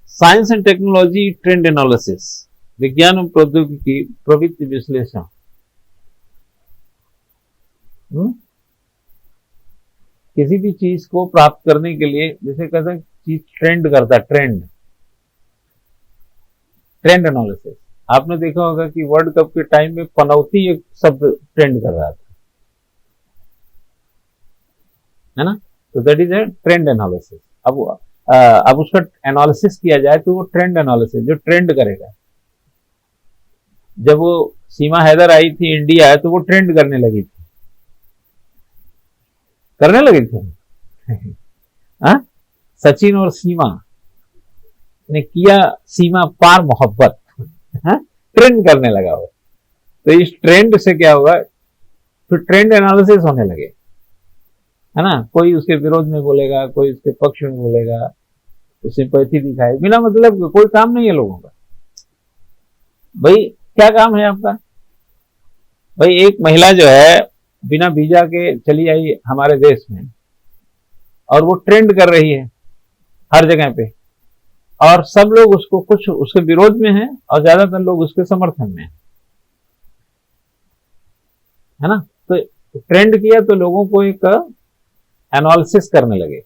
Science and technology trend analysis, विज्ञान और प्रौद्योगिकी प्रवृत्ति विश्लेषण। किसी भी चीज को प्राप्त करने के लिए, जैसे कहते हैं चीज ट्रेंड करता है, ट्रेंड एनालिसिस। आपने देखा होगा कि वर्ल्ड कप के टाइम में पनौती एक शब्द ट्रेंड कर रहा था, है ना। तो that is a trend analysis. अब उसका एनालिसिस किया जाए तो वो ट्रेंड एनालिसिस, जो ट्रेंड करेगा। जब वो सीमा हैदर आई थी इंडिया तो वो ट्रेंड करने लगी थी, हाँ? सचिन और सीमा ने किया सीमा पार मोहब्बत, हाँ? ट्रेंड करने लगा वो। तो इस ट्रेंड से क्या होगा, फिर ट्रेंड एनालिसिस होने लगे, है ना। कोई उसके विरोध में बोलेगा, कोई उसके पक्ष में बोलेगा, उससे सिंपैथी दिखाए, बिना मतलब कोई काम नहीं है लोगों का। भाई क्या काम है आपका? भाई एक महिला जो है बिना वीजा के चली आई हमारे देश में और वो ट्रेंड कर रही है हर जगह पे, और सब लोग उसको, कुछ उसके विरोध में हैं और ज्यादातर लोग उसके समर्थन में है ना। तो ट्रेंड किया तो लोगों को एक एनालिसिस करने लगे,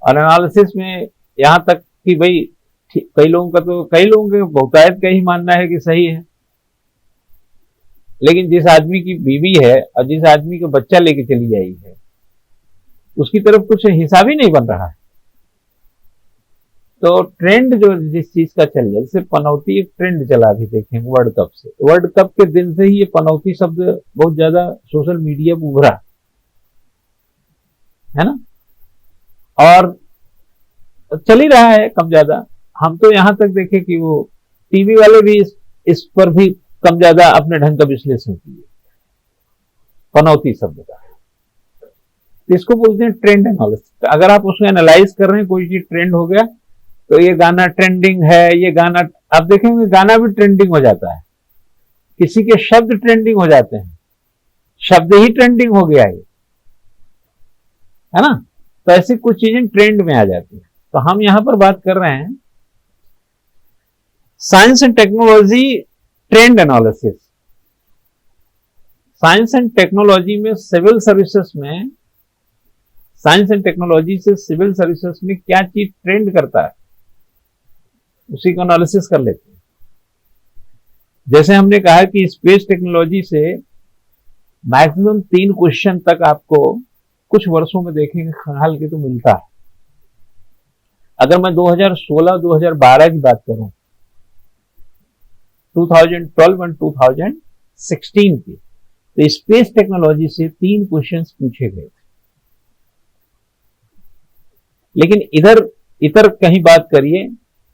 और एनालिसिस में यहां तक कि भाई कई लोगों के बहुतायत का ही मानना है कि सही है, लेकिन जिस आदमी की बीवी है और जिस आदमी को बच्चा लेके चली आई है उसकी तरफ कुछ हिसाब ही नहीं बन रहा है। तो ट्रेंड जो जिस चीज का चल जाए, जैसे पनौती एक ट्रेंड चला भी, देखें वर्ल्ड कप से, वर्ल्ड कप के दिन से ही ये पनौती शब्द बहुत ज्यादा सोशल मीडिया पर उभरा, है ना, और चल ही रहा है कम ज्यादा। हम तो यहां तक देखे कि वो टीवी वाले भी इस पर भी कम ज्यादा अपने ढंग का विश्लेषण किए पनौती शब्द का। तो इसको बोलते हैं ट्रेंड एनालिसिस। अगर आप उसको एनालाइज कर रहे हैं, कोई चीज ट्रेंड हो गया तो ये गाना ट्रेंडिंग है, ये गाना आप देखेंगे गाना भी ट्रेंडिंग हो जाता है, किसी के शब्द ट्रेंडिंग हो जाते हैं, शब्द ही ट्रेंडिंग हो गया है ना। तो ऐसी कुछ चीजें ट्रेंड में आ जाती है। तो हम यहां पर बात कर रहे हैं science and technology trend analysis. Science and technology में सिविल सर्विसेज में, साइंस एंड टेक्नोलॉजी से सिविल सर्विसेज में क्या चीज ट्रेंड करता है उसी को एनालिसिस कर लेते हैं। जैसे हमने कहा कि स्पेस टेक्नोलॉजी से मैक्सिमम 3 क्वेश्चन तक आपको कुछ वर्षों में देखेंगे खंगाल के तो मिलता है। अगर मैं 2016-2012 की बात करूं, 2012 और 2016 की, तो स्पेस टेक्नोलॉजी से 3 क्वेश्चंस पूछे गए थे। लेकिन इधर कहीं बात करिए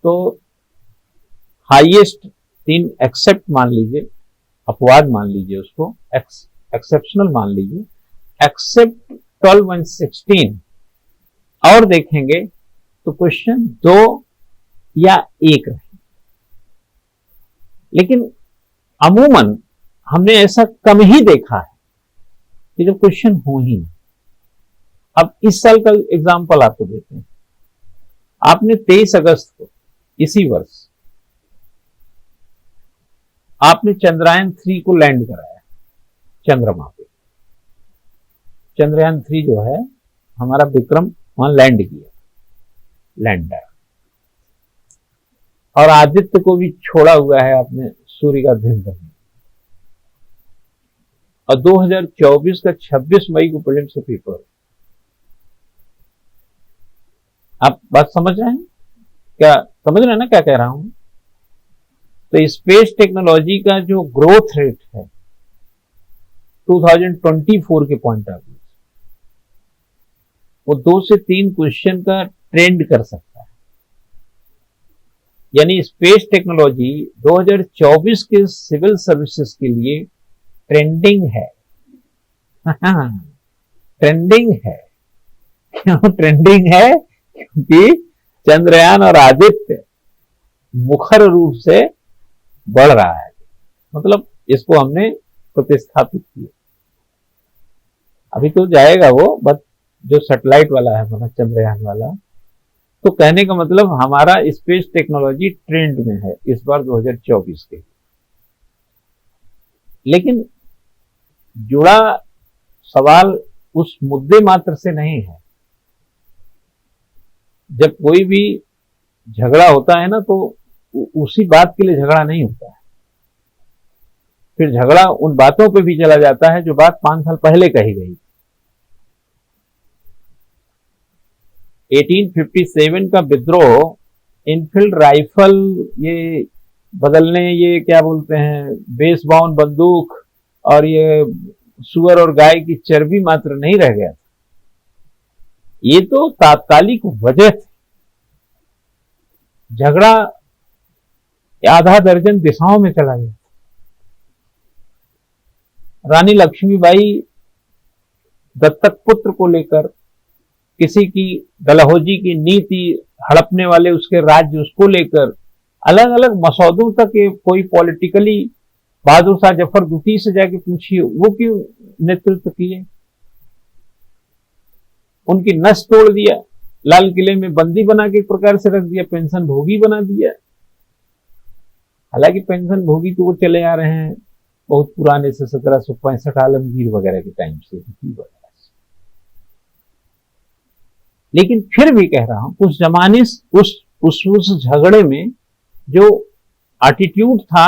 तो हाईएस्ट 3 एक्सेप्ट मान लीजिए, अपवाद मान लीजिए उसको, एक्सेप्शनल मान लीजिए, एक्सेप्ट 12 और 16 और देखेंगे तो क्वेश्चन 2 या 1 रहे। लेकिन अमूमन हमने ऐसा कम ही देखा है कि जब क्वेश्चन हो ही। अब इस साल का एग्जाम्पल आपको देते हैं। आपने 23 अगस्त को इसी वर्ष आपने चंद्रयान 3 को लैंड कराया चंद्रमा पे। चंद्रयान 3 जो है हमारा विक्रम वहां लैंड किया, लैंडर, और आदित्य को भी छोड़ा हुआ है आपने सूर्य का अध्ययन करने। और 2024 का 26 मई को प्रीलिम्स का पेपर। आप बात समझ रहे हैं? क्या समझ रहे हैं ना क्या कह रहा हूं? तो स्पेस टेक्नोलॉजी का जो ग्रोथ रेट है 2024 के पॉइंट ऑफ व्यू, वो 2 से 3 क्वेश्चन का ट्रेंड कर सकता है। यानी स्पेस टेक्नोलॉजी 2024 के सिविल सर्विसेज के लिए ट्रेंडिंग है। ट्रेंडिंग है। क्यों ट्रेंडिंग है? क्योंकि चंद्रयान और आदित्य मुखर रूप से बढ़ रहा है, मतलब इसको हमने प्रतिस्थापित किया। अभी तो जाएगा वो, बट जो सैटेलाइट वाला है मतलब चंद्रयान वाला, तो कहने का मतलब हमारा स्पेस टेक्नोलॉजी ट्रेंड में है इस बार 2024 के। लेकिन जुड़ा सवाल उस मुद्दे मात्र से नहीं है। जब कोई भी झगड़ा होता है ना, तो उसी बात के लिए झगड़ा नहीं होता है, फिर झगड़ा उन बातों पे भी चला जाता है जो बात 5 साल पहले कही गई। 1857 का विद्रोह, इनफील्ड राइफल ये बदलने, ये क्या बोलते हैं, बेस बाउंड बंदूक और ये सुअर और गाय की चर्बी मात्र नहीं रह गया था। ये तो तात्कालिक वजह थी। झगड़ा आधा दर्जन दिशाओं में चला गया। रानी लक्ष्मीबाई दत्तक पुत्र को लेकर, किसी की डलहौजी की नीति हड़पने वाले उसके राज्य, उसको लेकर अलग अलग मसौदों तक कोई पॉलिटिकली बहादुर शाह जफर द्वितीय से जाके पूछिए वो क्यों नेतृत्व किए। उनकी नस तोड़ दिया, लाल किले में बंदी बना के एक प्रकार से रख दिया, पेंशन भोगी बना दिया। हालांकि पेंशन भोगी तो वो चले आ रहे हैं बहुत पुराने से, 1765 आलमगीर वगैरह के टाइम से वगैरह। लेकिन फिर भी कह रहा हूं, उस जमाने उस झगड़े में जो एटीट्यूड था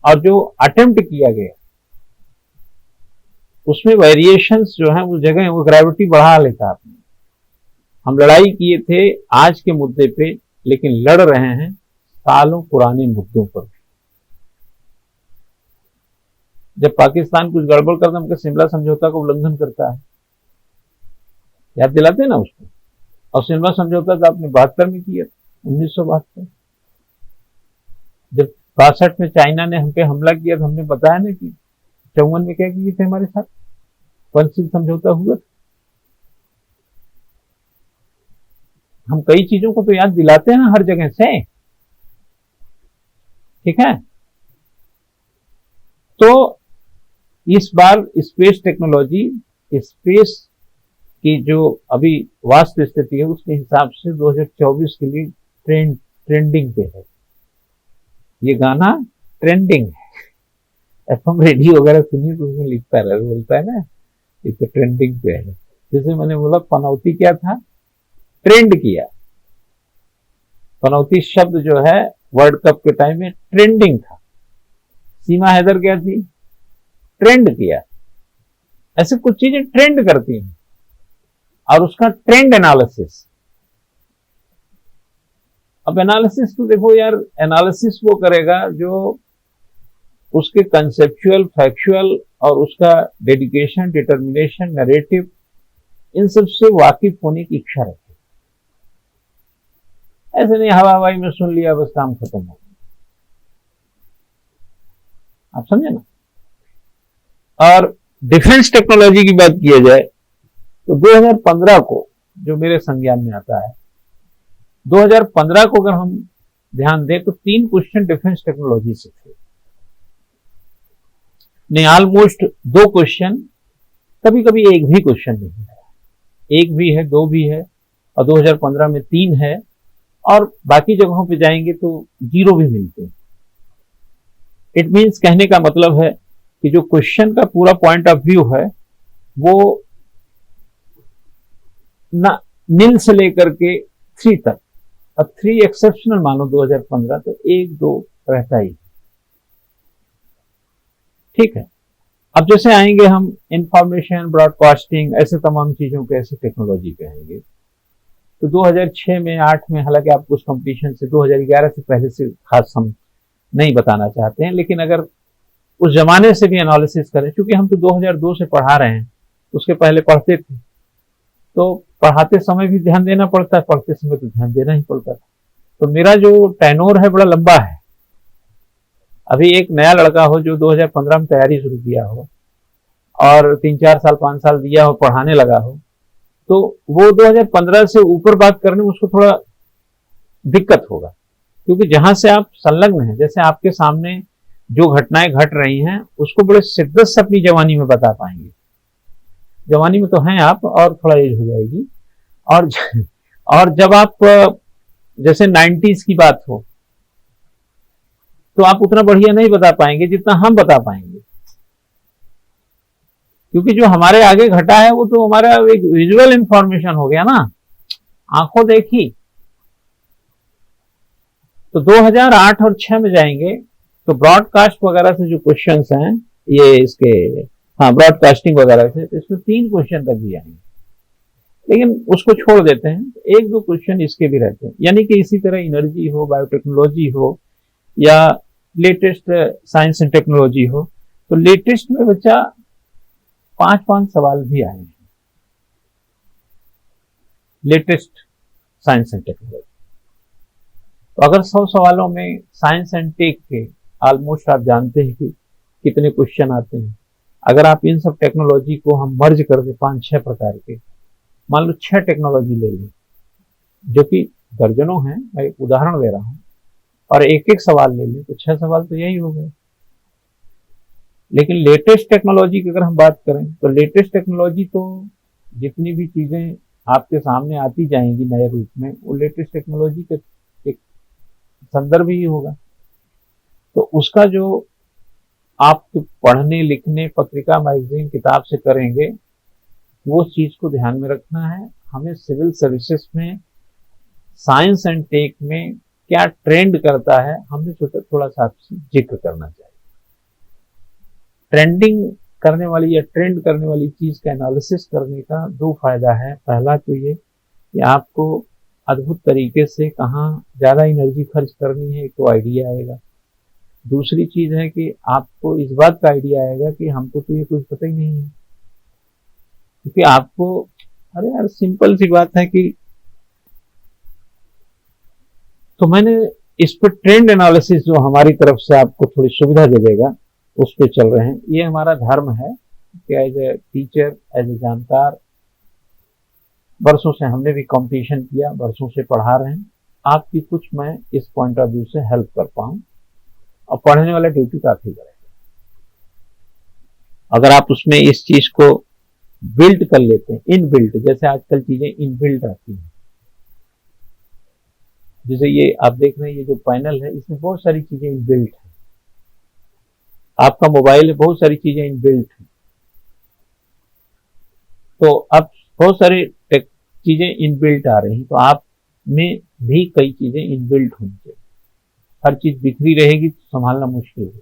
और जो अटेम्प्ट किया गया, उसमें वेरिएशंस जो है उस जगह वो ग्रेविटी बढ़ा लेता आपने। हम लड़ाई किए थे आज के मुद्दे पे, लेकिन लड़ रहे हैं सालों पुराने मुद्दों पर। जब पाकिस्तान कुछ गड़बड़ करता है, शिमला समझौता का उल्लंघन करता है, याद दिलाते हैं ना उसको। और शिमला समझौता तो आपने 72 में किया, 1972। जब 62 में चाइना ने हम पे हमला किया तो हमने बताया ना कि 54 में क्या किए थे हमारे साथ, पंचशील समझौता हुआ। हम कई चीजों को तो याद दिलाते हैं ना हर जगह से, ठीक है। तो इस बार स्पेस टेक्नोलॉजी, स्पेस की जो अभी वास्तव स्थिति है उसके हिसाब से 2024 के लिए ट्रेंडिंग पे है। ये गाना ट्रेंडिंग है। एफएम रेडियो वगैरह सुनिए तो उसमें लिखता रहे, बोलता है ना ये तो ट्रेंडिंग पे है। जैसे मैंने बोला पनौती क्या था, ट्रेंड किया। पनौती शब्द जो है वर्ल्ड कप के टाइम में ट्रेंडिंग था। सीमा हैदर क्या थी, ट्रेंड किया। ऐसे कुछ चीजें ट्रेंड करती हैं और उसका ट्रेंड एनालिसिस। अब एनालिसिस तो देखो यार, एनालिसिस वो करेगा जो उसके कंसेप्चुअल, फैक्चुअल और उसका डेडिकेशन, डिटर्मिनेशन, नैरेटिव, इन सब से वाकिफ होने की इच्छा रखे। ऐसे नहीं हवा हवाई में सुन लिया बस काम खत्म हो गया। आप समझे ना। और डिफेंस टेक्नोलॉजी की बात किया जाए तो 2015 को जो मेरे संज्ञान में आता है, 2015 को अगर हम ध्यान दें तो 3 क्वेश्चन डिफेंस टेक्नोलॉजी से थे। नहीं, ऑलमोस्ट 2 क्वेश्चन, कभी कभी एक भी क्वेश्चन नहीं है, एक भी है, 2 भी है, और 2015 में 3 है, और बाकी जगहों पे जाएंगे तो 0 भी मिलते हैं। इट मीन्स, कहने का मतलब है कि जो क्वेश्चन का पूरा पॉइंट ऑफ व्यू है वो ना नील से लेकर के 3 तक, अब 3 एक्सेप्शनल मानो 2015, तो 1-2 रहता ही, ठीक है। अब जैसे आएंगे हम इंफॉर्मेशन ब्रॉडकास्टिंग, ऐसे तमाम चीजों के, ऐसे टेक्नोलॉजी पे आएंगे तो 2006 में 8 में, हालांकि आपको उस कंपटीशन से 2011 से पहले से खास हम नहीं बताना चाहते हैं, लेकिन अगर उस जमाने से भी एनालिसिस करें, क्योंकि हम तो 2002 से पढ़ा रहे हैं, उसके पहले पढ़ते थे, तो पढ़ाते समय भी ध्यान देना पड़ता है, पढ़ते समय तो ध्यान देना ही पड़ता था। तो मेरा जो टेनोर है बड़ा लंबा है। अभी एक नया लड़का हो जो 2015 में तैयारी शुरू किया हो और 3-4 साल 5 साल दिया हो, पढ़ाने लगा हो, तो वो 2015 से ऊपर बात करने में उसको थोड़ा दिक्कत होगा, क्योंकि जहां से आप संलग्न हैं, जैसे आपके सामने जो घटनाएं घट रही हैं उसको बड़े शिद्दत से अपनी जवानी में बता पाएंगे। जवानी में तो हैं आप, और थोड़ा एज हो जाएगी, और जब आप जैसे 90s की बात हो तो आप उतना बढ़िया नहीं बता पाएंगे जितना हम बता पाएंगे, क्योंकि जो हमारे आगे घटा है वो तो हमारा एक विजुअल इंफॉर्मेशन हो गया ना, आंखों देखी। तो 2008 और 6 में जाएंगे तो ब्रॉडकास्ट वगैरह से जो क्वेश्चंस हैं ये इसके, हाँ ब्रॉडकास्टिंग वगैरह से, तो इसमें 3 क्वेश्चन तक भी आएंगे, लेकिन उसको छोड़ देते हैं, 1-2 क्वेश्चन इसके भी रहते हैं। यानी कि इसी तरह एनर्जी हो, बायोटेक्नोलॉजी हो या लेटेस्ट साइंस एंड टेक्नोलॉजी हो, तो लेटेस्ट में बच्चा 5-5 सवाल भी आए हैं लेटेस्ट साइंस एंड टेक्नोलॉजी। तो अगर 100 सवालों में साइंस एंड टेक के ऑलमोस्ट आप जानते हैं कि कितने क्वेश्चन आते हैं, अगर आप इन सब टेक्नोलॉजी को हम मर्ज कर दे 5-6 प्रकार के, मान लो 6 टेक्नोलॉजी ले लें जो कि दर्जनों हैं, मैं एक उदाहरण दे रहा हूं, और एक सवाल ले लें तो 6 सवाल तो यही हो गए। लेकिन लेटेस्ट टेक्नोलॉजी की अगर हम बात करें तो लेटेस्ट टेक्नोलॉजी तो जितनी भी चीजें आपके सामने आती जाएंगी नए रूप में, वो लेटेस्ट टेक्नोलॉजी के एक संदर्भ ही होगा। तो उसका जो आप पढ़ने लिखने पत्रिका मैगजीन किताब से करेंगे वो चीज को ध्यान में रखना है। हमें सिविल सर्विसेज में साइंस एंड टेक में क्या ट्रेंड करता है, हमने सोचा थोड़ा सा आपसे जिक्र करना चाहिए। ट्रेंडिंग करने वाली या ट्रेंड करने वाली चीज का एनालिसिस करने का 2 फायदा है। पहला तो ये कि आपको अद्भुत तरीके से कहाँ ज्यादा एनर्जी खर्च करनी है, एक तो आइडिया आएगा। दूसरी चीज है कि आपको इस बात का आइडिया आएगा कि हमको तो ये कुछ पता ही नहीं है, क्योंकि आपको, अरे यार सिंपल सी बात है कि, तो मैंने इस पर ट्रेंड एनालिसिस जो हमारी तरफ से आपको थोड़ी सुविधा दे देगा उस पर चल रहे हैं। ये हमारा धर्म है कि as a teacher, as a जानकार, वर्षों से हमने भी कंपटीशन किया, वर्षों से पढ़ा रहे हैं, आपकी कुछ मैं इस पॉइंट ऑफ व्यू से हेल्प कर पाऊं, और पढ़ने वाला ड्यूटी तो आप ही करेंगे। अगर आप उसमें इस चीज को बिल्ड कर लेते हैं, इन बिल्ड, जैसे आजकल चीजें इन बिल्ड आती हैं, जैसे ये आप देख रहे हैं, ये जो पैनल है इसमें बहुत सारी चीजें इन बिल्ड है। आपका मोबाइल में बहुत सारी चीजें इन बिल्ड है, तो अब बहुत सारी चीजें इन बिल्ड आ रही हैं, तो आप में भी कई चीजें इन बिल्ड होनी चाहिए। हर चीज बिखरी रहेगी तो संभालना मुश्किल है।